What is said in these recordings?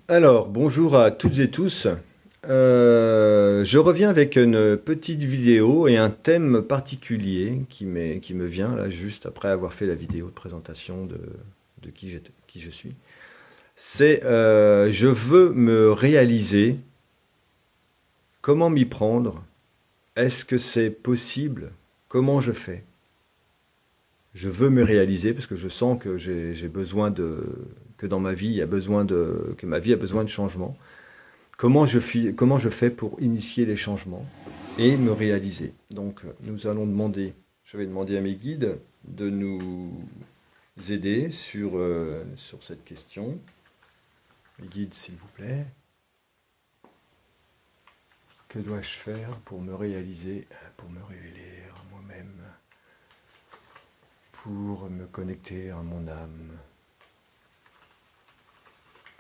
Alors, bonjour à toutes et tous. Je reviens avec une petite vidéo et un thème particulier qui me vient là juste après avoir fait la vidéo de présentation de qui je suis. C'est je veux me réaliser. Comment m'y prendre? Est-ce que c'est possible? Comment je fais? Je veux me réaliser parce que je sens que j'ai besoin que dans ma vie, que ma vie a besoin de changement. Comment je fais pour initier les changements et me réaliser? Donc, je vais demander à mes guides de nous aider sur cette question. Les guides, s'il vous plaît. Que dois-je faire pour me réaliser, pour me révéler à moi-même, pour me connecter à mon âme,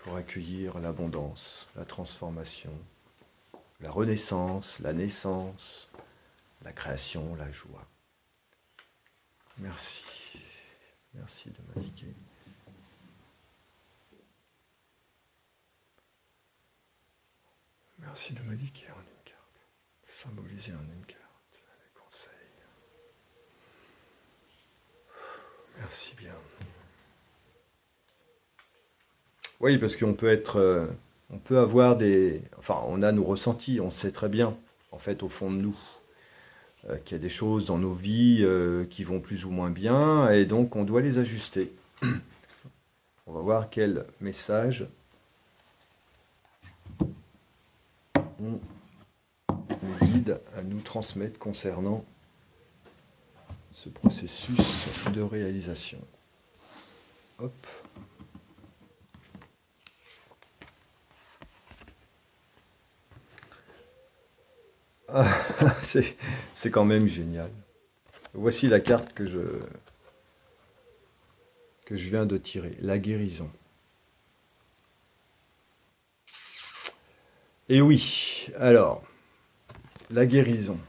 pour accueillir l'abondance, la transformation, la renaissance, la naissance, la création, la joie. Merci. Merci de m'indiquer. Merci de m'indiquer en une carte. Symboliser en une carte. Les conseils. Merci bien. Oui, parce qu'on peut être... on peut avoir des... Enfin, on a nos ressentis, on sait très bien, en fait, au fond de nous, qu'il y a des choses dans nos vies qui vont plus ou moins bien, et donc on doit les ajuster. On va voir quel message on nous guide à nous transmettre concernant ce processus de réalisation. Hop. Ah, c'est quand même génial. Voici la carte que je viens de tirer, la guérison. Et oui, alors, la guérison.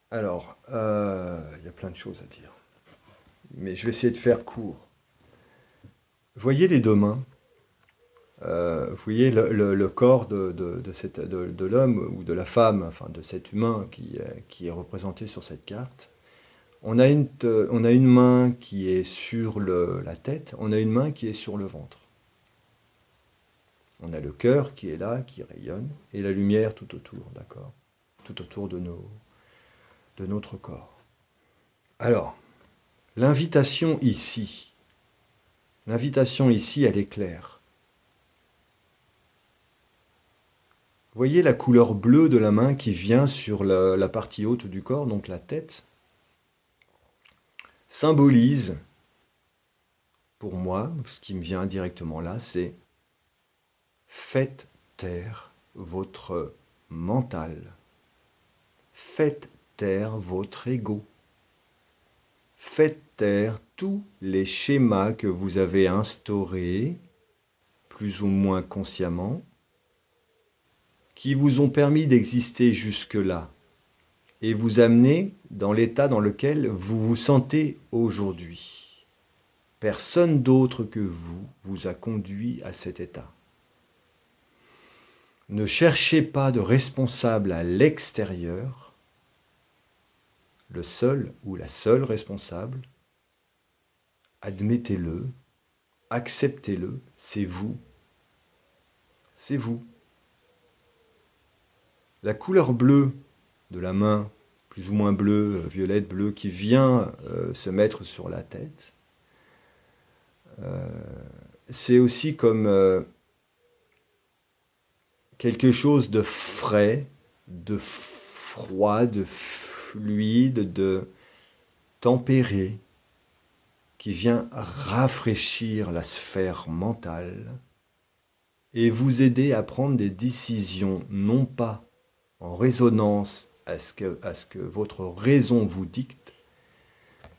Alors, il y a plein de choses à dire, mais je vais essayer de faire court. Voyez les deux mains, vous voyez le corps de l'homme ou de la femme, enfin de cet humain qui est représenté sur cette carte. On a une main qui est sur la tête, on a une main qui est sur le ventre. On a le cœur qui est là, qui rayonne, et la lumière tout autour, d'accord? Tout autour de notre corps. Alors, l'invitation ici, elle est claire. Voyez la couleur bleue de la main qui vient sur la partie haute du corps, donc la tête, symbolise, pour moi, ce qui me vient directement là, c'est faites taire votre mental, faites taire votre ego, faites taire tous les schémas que vous avez instaurés, plus ou moins consciemment, qui vous ont permis d'exister jusque-là et vous amener dans l'état dans lequel vous vous sentez aujourd'hui. Personne d'autre que vous vous a conduit à cet état. Ne cherchez pas de responsable à l'extérieur. Le seul ou la seule responsable, admettez-le, acceptez-le, c'est vous. C'est vous. La couleur bleue de la main, plus ou moins bleue, violette, bleue, qui vient se mettre sur la tête, c'est aussi comme quelque chose de frais, de froid, de fluide, de tempéré, qui vient rafraîchir la sphère mentale et vous aider à prendre des décisions non pas en résonance à ce que votre raison vous dicte,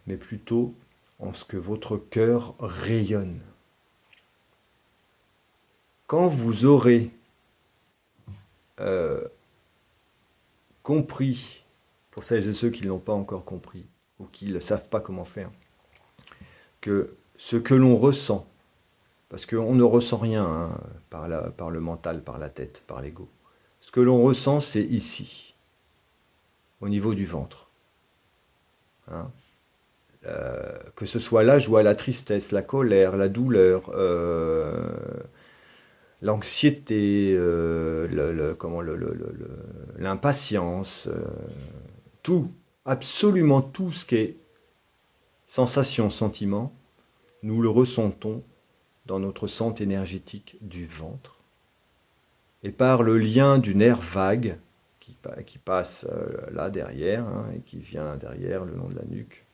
mais plutôt en ce que votre cœur rayonne. Quand vous aurez compris, pour celles et ceux qui ne l'ont pas encore compris, ou qui ne savent pas comment faire, que ce que l'on ressent, parce qu'on ne ressent rien hein, par le mental, par la tête, par l'ego. Ce que l'on ressent, c'est ici, au niveau du ventre. Hein. Que ce soit la joie, la tristesse, la colère, la douleur, l'anxiété, l'impatience, tout, absolument tout ce qui est sensation, sentiment, nous le ressentons dans notre centre énergétique du ventre. Et par le lien du nerf vague qui passe là derrière, hein, et qui vient derrière le long de la nuque,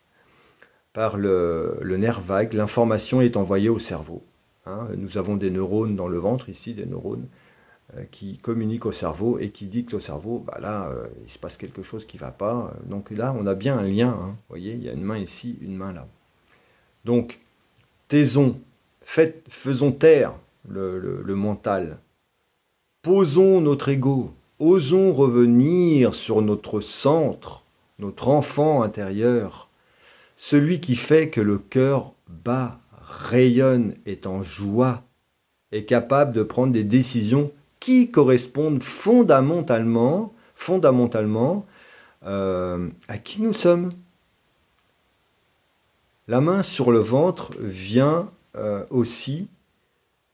par le nerf vague, l'information est envoyée au cerveau. Hein. Nous avons des neurones dans le ventre, ici, des neurones qui communiquent au cerveau et qui dictent au cerveau, bah là, il se passe quelque chose qui ne va pas. Donc là, on a bien un lien. Hein. Vous voyez, il y a une main ici, une main là. Donc, faisons taire le mental. Posons notre ego. Osons revenir sur notre centre, notre enfant intérieur. Celui qui fait que le cœur bat, rayonne, est en joie, est capable de prendre des décisions qui correspondent fondamentalement à qui nous sommes. La main sur le ventre vient aussi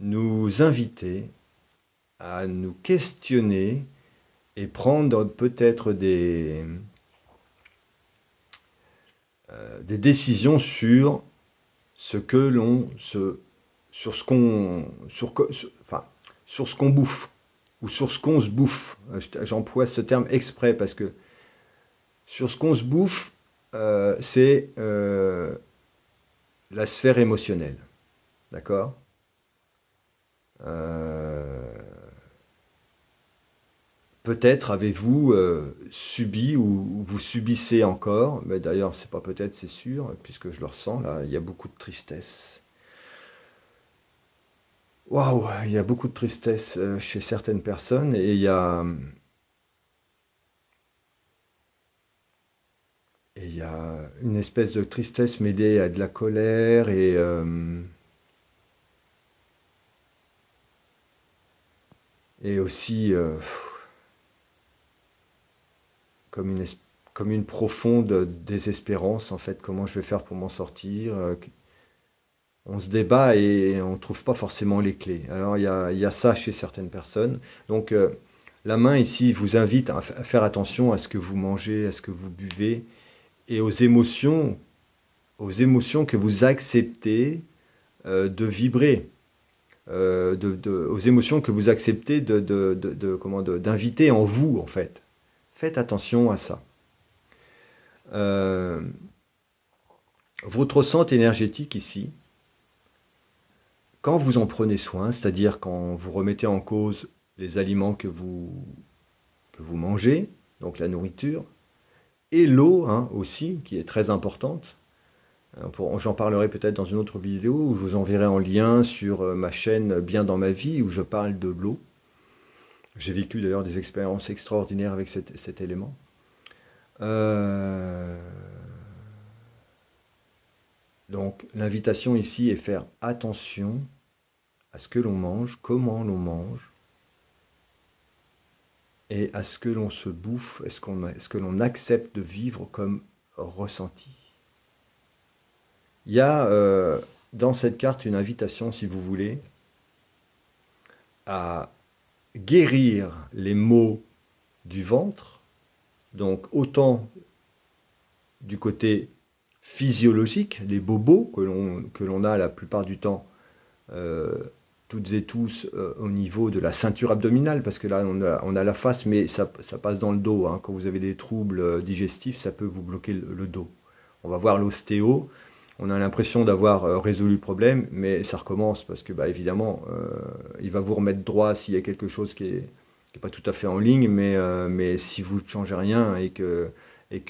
nous inviter à nous questionner et prendre peut-être des décisions sur ce que l'on sur ce qu'on bouffe ou sur ce qu'on se bouffe. J'emploie ce terme exprès parce que sur ce qu'on se bouffe, c'est la sphère émotionnelle. D'accord ? Peut-être avez-vous subi ou vous subissez encore, mais d'ailleurs c'est pas peut-être, c'est sûr, puisque je le ressens là, il y a beaucoup de tristesse. Waouh, il y a beaucoup de tristesse chez certaines personnes et il y a une espèce de tristesse mêlée à de la colère et aussi comme une profonde désespérance, en fait, comment je vais faire pour m'en sortir. On se débat et on ne trouve pas forcément les clés. Alors il y a ça chez certaines personnes. Donc la main ici vous invite à faire attention à ce que vous mangez, à ce que vous buvez et aux émotions que vous acceptez de vibrer. Aux émotions que vous acceptez d'inviter en vous, en fait. Faites attention à ça. Votre centre énergétique ici, quand vous en prenez soin, c'est-à-dire quand vous remettez en cause les aliments que vous mangez, donc la nourriture, et l'eau hein, aussi, qui est très importante. J'en parlerai peut-être dans une autre vidéo où je vous enverrai en lien sur ma chaîne Bien dans ma vie où je parle de l'eau. J'ai vécu d'ailleurs des expériences extraordinaires avec cet élément. Donc l'invitation ici est faire attention à ce que l'on mange, comment l'on mange, et à ce que l'on se bouffe, est-ce que l'on accepte de vivre comme ressenti. Il y a dans cette carte une invitation, si vous voulez, à guérir les maux du ventre, donc autant du côté physiologique, les bobos que l'on a la plupart du temps, toutes et tous, au niveau de la ceinture abdominale, parce que là on a la face, mais ça passe dans le dos. Hein. Quand vous avez des troubles digestifs, ça peut vous bloquer le dos. On va voir l'ostéo. On a l'impression d'avoir résolu le problème, mais ça recommence parce que, bah, évidemment, il va vous remettre droit s'il y a quelque chose qui est pas tout à fait en ligne, mais si vous ne changez rien et que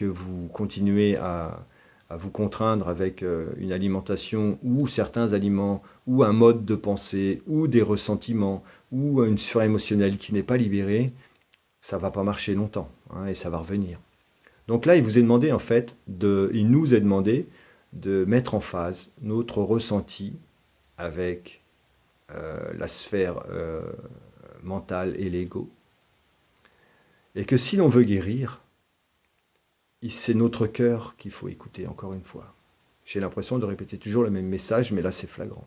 vous continuez à vous contraindre avec une alimentation ou certains aliments, ou un mode de pensée, ou des ressentiments, ou une sphère émotionnelle qui n'est pas libérée, ça ne va pas marcher longtemps hein, et ça va revenir. Donc là, il vous est demandé, en fait, il nous est demandé de mettre en phase notre ressenti avec la sphère mentale et l'ego. Et que si l'on veut guérir, c'est notre cœur qu'il faut écouter, encore une fois. J'ai l'impression de répéter toujours le même message, mais là c'est flagrant.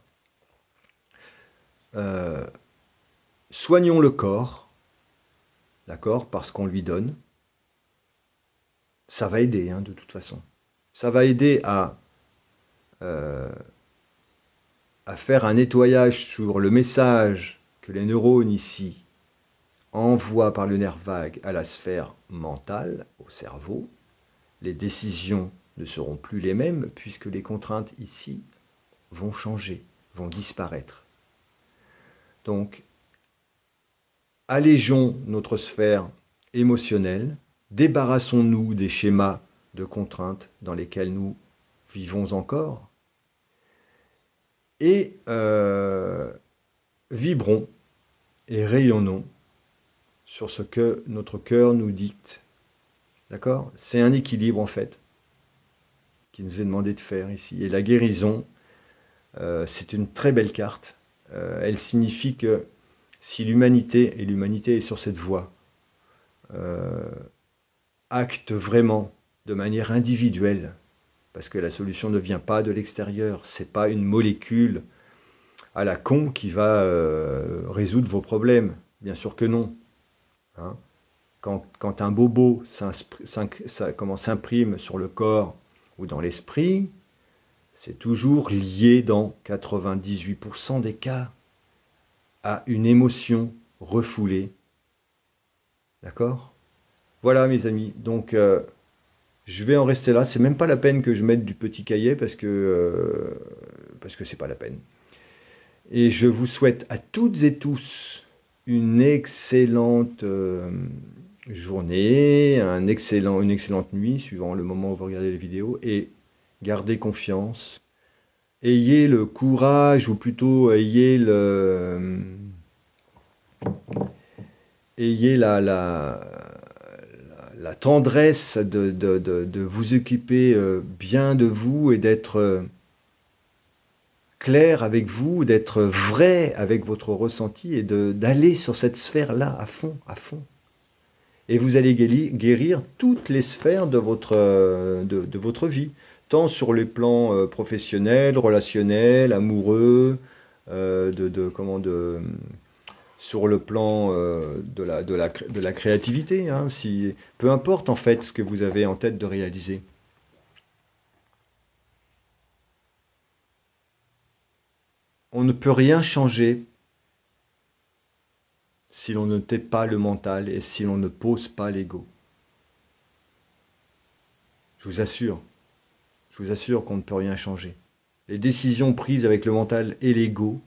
Soignons le corps, d'accord, parce qu'on lui donne. Ça va aider, hein, de toute façon. Ça va aider à faire un nettoyage sur le message que les neurones ici envoient par le nerf vague à la sphère mentale, au cerveau. Les décisions ne seront plus les mêmes puisque les contraintes ici vont changer, vont disparaître. Donc, allégeons notre sphère émotionnelle, débarrassons-nous des schémas de contraintes dans lesquels nous vivons encore et vibrons et rayonnons sur ce que notre cœur nous dicte. D'accord? C'est un équilibre en fait qui nous est demandé de faire ici. Et la guérison, c'est une très belle carte. Elle signifie que si l'humanité, et l'humanité est sur cette voie, acte vraiment de manière individuelle, parce que la solution ne vient pas de l'extérieur, c'est pas une molécule à la con qui va résoudre vos problèmes. Bien sûr que non. Hein, quand un bobo s'imprime sur le corps ou dans l'esprit, c'est toujours lié dans 98% des cas à une émotion refoulée. D'accord? Voilà mes amis, donc je vais en rester là. C'est même pas la peine que je mette du petit cahier parce que c'est pas la peine. Et je vous souhaite à toutes et tous une excellente journée, une excellente nuit, suivant le moment où vous regardez les vidéos, et gardez confiance. Ayez le courage, ou plutôt ayez la tendresse de vous occuper bien de vous et d'être clair avec vous, d'être vrai avec votre ressenti et d'aller sur cette sphère-là à fond, à fond. Et vous allez guérir toutes les sphères de votre vie, tant sur les plans professionnels, relationnels, amoureux, sur le plan de la créativité. Hein, peu importe en fait ce que vous avez en tête de réaliser. On ne peut rien changer si l'on ne tait pas le mental et si l'on ne pose pas l'ego. Je vous assure qu'on ne peut rien changer. Les décisions prises avec le mental et l'ego,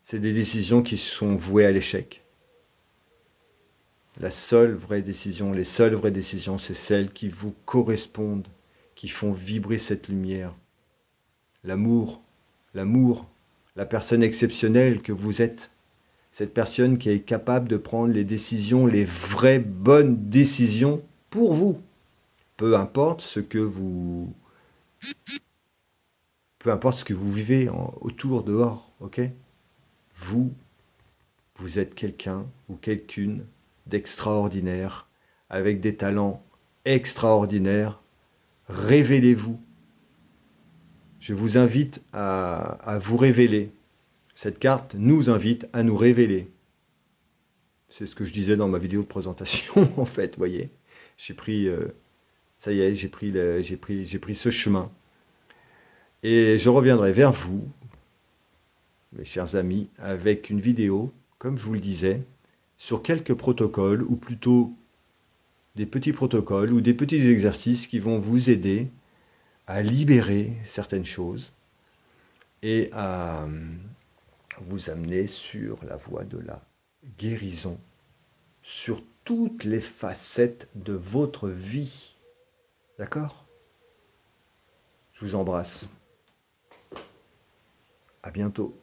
c'est des décisions qui sont vouées à l'échec. Les seules vraies décisions, c'est celles qui vous correspondent, qui font vibrer cette lumière. L'amour, la personne exceptionnelle que vous êtes, cette personne qui est capable de prendre les décisions, les vraies bonnes décisions pour vous. Peu importe ce que vous vivez autour, dehors, ok? Vous êtes quelqu'un ou quelqu'une d'extraordinaire, avec des talents extraordinaires. Révélez-vous. Je vous invite à vous révéler. Cette carte nous invite à nous révéler. C'est ce que je disais dans ma vidéo de présentation, en fait, vous voyez. J'ai pris, ça y est, j'ai pris ce chemin. Et je reviendrai vers vous, mes chers amis, avec une vidéo, comme je vous le disais, sur quelques protocoles, ou plutôt des petits protocoles, ou des petits exercices qui vont vous aider à libérer certaines choses et à vous amener sur la voie de la guérison, sur toutes les facettes de votre vie. D'accord? Je vous embrasse. À bientôt.